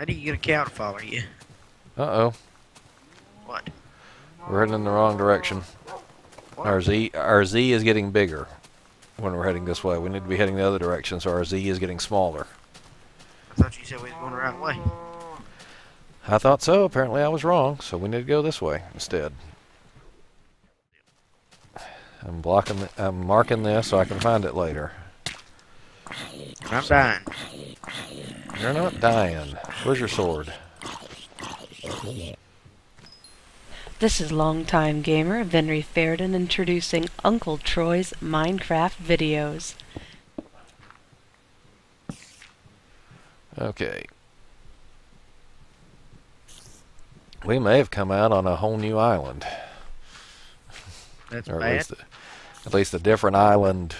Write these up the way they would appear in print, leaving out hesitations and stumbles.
How do you get a cow to follow you? Uh-oh. What? We're heading in the wrong direction. What? Our Z is getting bigger when we're heading this way. We need to be heading the other direction, so our Z is getting smaller. I thought you said we was going the right way. I thought so. Apparently I was wrong, so we need to go this way instead. I'm marking this so I can find it later. I'm dying. You're not dying. Where's your sword? This is longtime gamer Venry Fairden introducing Uncle Troy's Minecraft videos. Okay. We may have come out on a whole new island. That's Or bad. at least a different island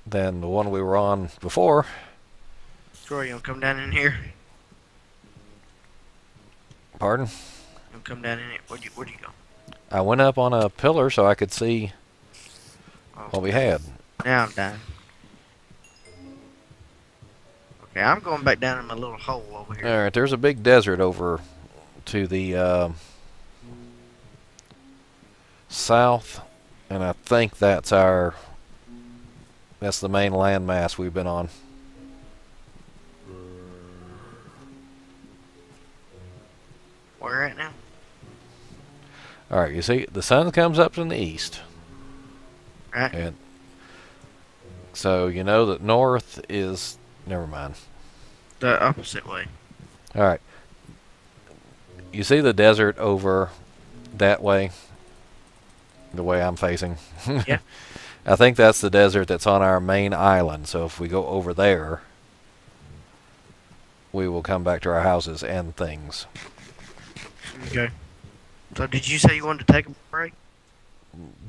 than the one we were on before. Troy, you want to come down in here? Pardon? You want to come down in here? Where'd you go? I went up on a pillar so I could see what we had. Now I'm dying. Okay, I'm going back down in my little hole over here. Alright, there's a big desert over to the south, and I think that's the main landmass we've been on. Where at now? Alright, you see, the sun comes up in the east. Right. And so you know that north is... Never mind. The opposite way. Alright. You see the desert over that way? The way I'm facing? Yeah. I think that's the desert that's on our main island. So if we go over there, we will come back to our houses and things. Okay. So did you say you wanted to take a break?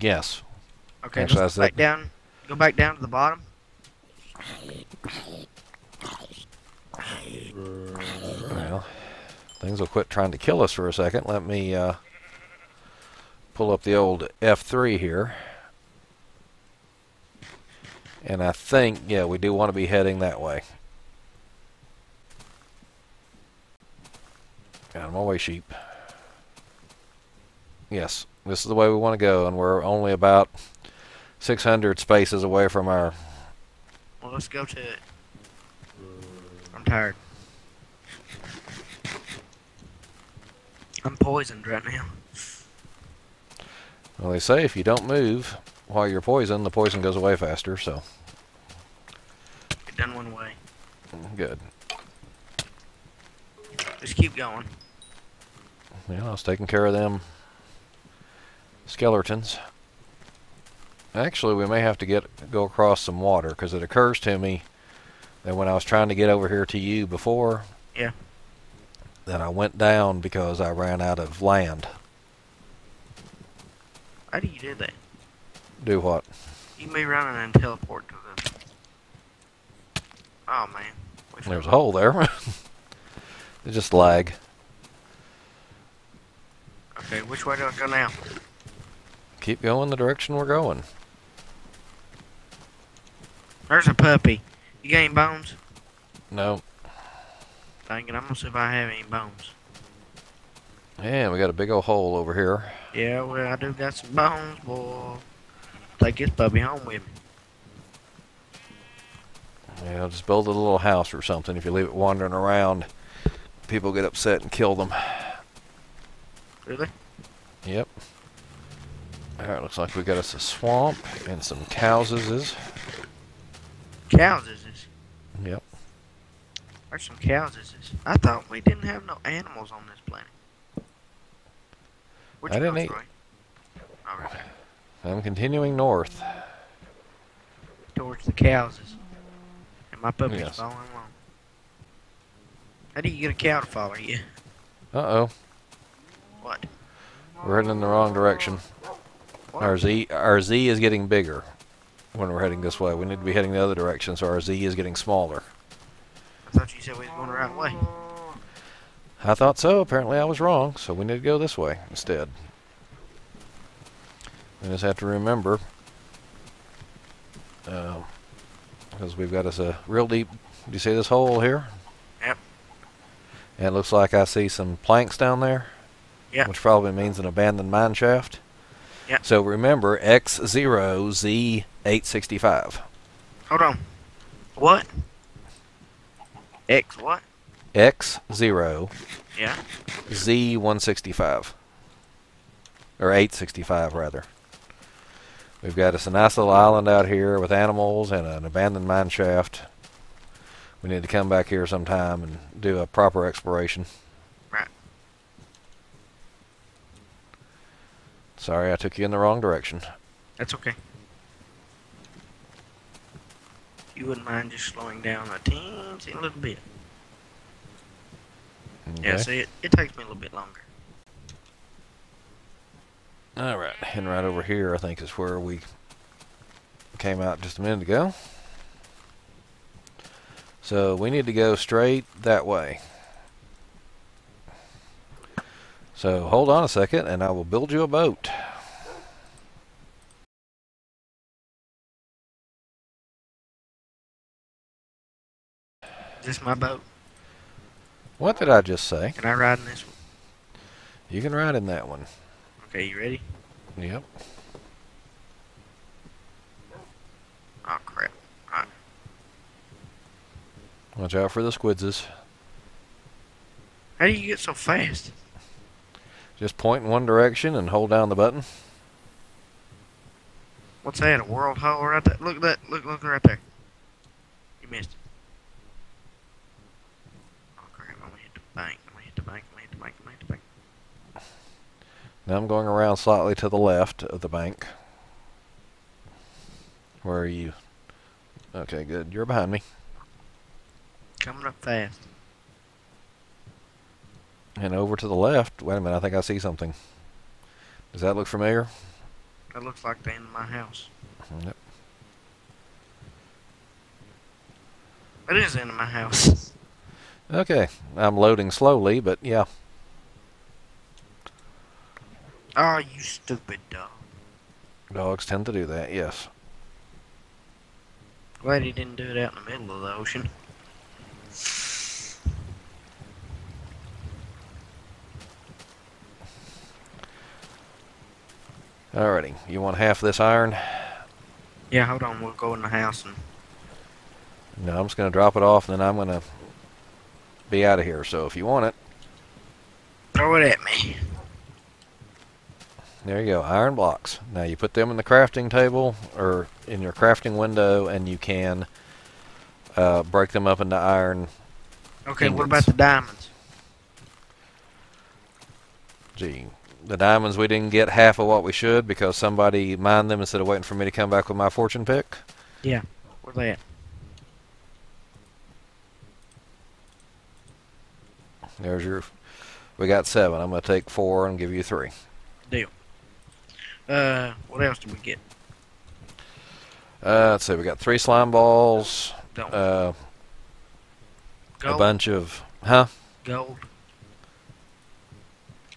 Yes. Okay, Actually, let's I go back said- down. Go back down to the bottom. Well, things will quit trying to kill us for a second. Let me pull up the old F3 here. And I think, yeah, we do want to be heading that way. Got 'em away, sheep. Yes, this is the way we want to go, and we're only about 600 spaces away from our... Well, let's go to it. I'm tired. I'm poisoned right now. Well, they say if you don't move while you're poisoned, the poison goes away faster, so... It done went away. Good. Just keep going. Yeah, I was taking care of them skeletons. Actually, we may have to go across some water, because it occurs to me that when I was trying to get over here to you before, Yeah. that I went down because I ran out of land. How do you do that? Do what? You can be running and teleport to the... Oh, man. There's a hole there. It just lag. Okay, which way do I go now? Keep going the direction we're going. There's a puppy. You got any bones? No. Dang it, I'm gonna see if I have any bones. Yeah, we got a big old hole over here. Yeah, well, I do got some bones, boy. Take this puppy home with me. Yeah, just build a little house or something. If you leave it wandering around, people get upset and kill them. Really? Yep. Alright, looks like we got us a swamp and some cowses. Cows is this? Yep. There's some cows is this? I thought we didn't have no animals on this planet. Where'd I you didn't go, eat. Troy? Oh, right there. I'm continuing north. Towards the cows. And my puppy's Yes. following along. How do you get a cow to follow you? Uh-oh. What? We're heading in the wrong direction. What? Our Z is getting bigger when we're heading this way. We need to be heading the other direction, so our Z is getting smaller. I thought you said we was going the right way. I thought so. Apparently I was wrong, so we need to go this way instead. We just have to remember, because we've got us a real deep... Do you see this hole here? Yep. And it looks like I see some planks down there. Yeah. Which probably means an abandoned mine shaft. Yeah. So remember, X0Z865. Hold on. What? X what? X0 Yeah. Z165. Or 865, rather. We've got us a nice little island out here with animals and an abandoned mine shaft. We need to come back here sometime and do a proper exploration. Right. Sorry, I took you in the wrong direction. That's okay. You wouldn't mind just slowing down a teensy little bit. Okay. Yeah, see, it takes me a little bit longer. Alright, and right over here I think is where we came out just a minute ago. So we need to go straight that way. So hold on a second and I will build you a boat. Is this my boat? What did I just say? Can I ride in this one? You can ride in that one. Okay, you ready? Yep. Oh, crap. Alright. Watch out for the squidses. How do you get so fast? Just point in one direction and hold down the button. What's that? A world hole right there? Look at that. Look right there. You missed it. Oh, crap. I'm gonna hit the bank. I'm gonna hit the bank. I'm gonna hit the bank. I'm gonna hit the bank. Now I'm going around slightly to the left of the bank. Where are you? Okay, good. You're behind me. Coming up fast. And over to the left. Wait a minute, I think I see something. Does that look familiar? That looks like the end of my house. Yep. It is the end of my house. Okay, I'm loading slowly, but yeah. Oh, you stupid dog. Dogs tend to do that, yes. Glad he didn't do it out in the middle of the ocean. Alrighty, you want half this iron? Yeah, hold on. We'll go in the house and... No, I'm just going to drop it off, and then I'm going to be out of here. So if you want it, throw it at me. there you go, iron blocks. Now you put them in the crafting table, or in your crafting window, and you can break them up into iron Okay, ingots. what about the diamonds? Gee, the diamonds, we didn't get half of what we should because somebody mined them instead of waiting for me to come back with my fortune pick. Yeah, where they at? There's your... We got 7. I'm going to take 4 and give you 3. Deal. What else did we get? Let's see, we got 3 slime balls, Don't. a Gold? bunch of... Huh? Gold?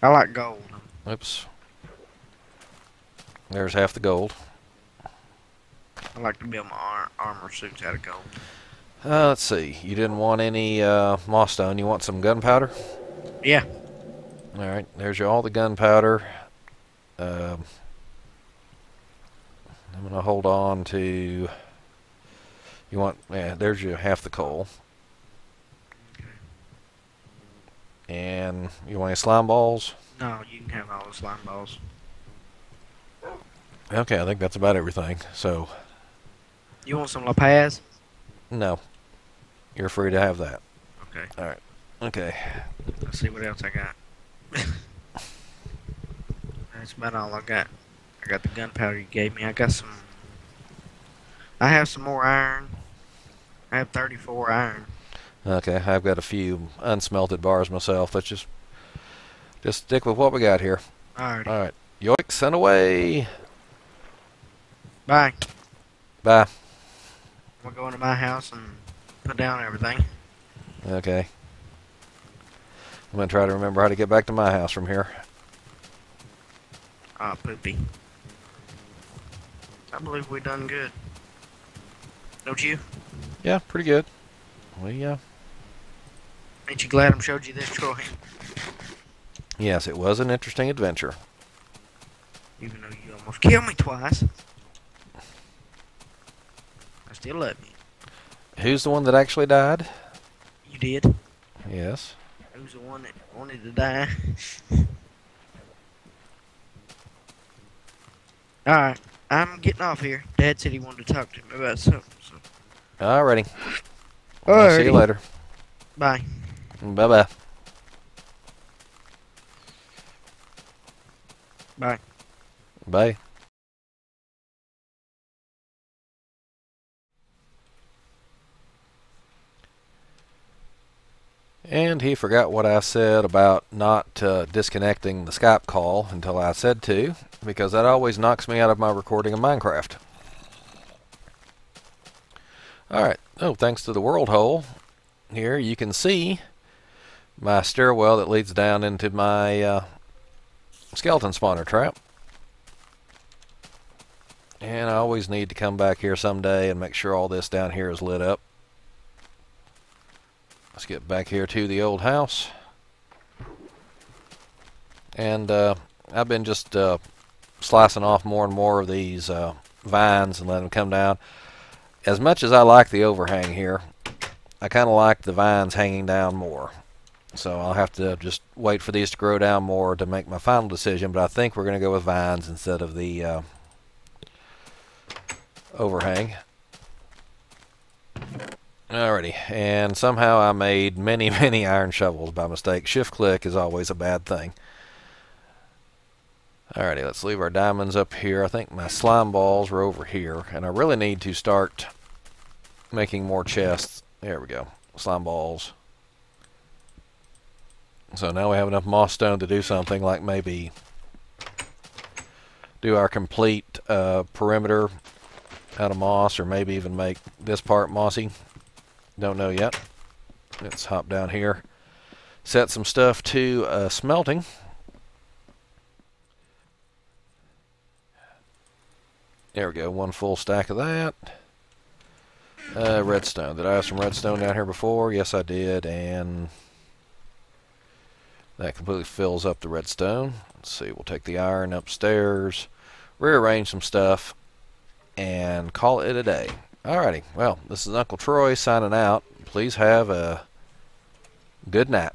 I like gold. Oops. There's half the gold. I like to build my armor suits out of gold. Let's see. You didn't want any moss stone. You want some gunpowder? Yeah. Alright, there's all the gunpowder. I'm going to hold on to... You want... Yeah, there's your half the coal. And you want any slime balls? No, you can have all the slime balls. Okay, I think that's about everything. So, You want some La Paz? no. You're free to have that. Okay. Alright. Okay. Let's see what else I got. That's about all I got. I got the gunpowder you gave me. I got some... I have some more iron. I have 34 iron. Okay, I've got a few unsmelted bars myself. Let's just stick with what we got here. Alrighty. Alright. Yoicks and away. Bye. Bye. I'm gonna go into my house and put down everything. Okay. I'm going to try to remember how to get back to my house from here. Ah, poopy. I believe we done good. Don't you? Yeah, pretty good. We, Ain't you glad I showed you this, Troy? Yes, it was an interesting adventure. Even though you almost killed me twice. I still love you. Who's the one that actually died? You did. Yes. Who's the one that wanted to die? Alright, I'm getting off here. Dad said he wanted to talk to me about something. So. Alrighty. I'll see you later. Bye. Bye-bye. Bye. Bye. And he forgot what I said about not disconnecting the Skype call until I said to, because that always knocks me out of my recording of Minecraft. Alright, oh, thanks to the world hole here, you can see my stairwell that leads down into my skeleton spawner trap. And I always need to come back here someday and make sure all this down here is lit up. Let's get back here to the old house. And I've been just slicing off more and more of these vines and letting them come down. As much as I like the overhang here, I kind of like the vines hanging down more. So I'll have to just wait for these to grow down more to make my final decision. But I think we're going to go with vines instead of the overhang. Alrighty, and somehow I made many, many iron shovels by mistake. Shift click is always a bad thing. Alrighty, let's leave our diamonds up here. I think my slime balls are over here, and I really need to start making more chests. There we go, slime balls. So now we have enough moss stone to do something like maybe do our complete perimeter out of moss, or maybe even make this part mossy. Don't know yet. Let's hop down here, set some stuff to smelting. There we go, one full stack of that. Redstone. Did I have some redstone down here before? Yes, I did, and that completely fills up the redstone. Let's see, we'll take the iron upstairs, rearrange some stuff, and call it a day. Alrighty, well, this is Uncle Troy signing out. Please have a good night.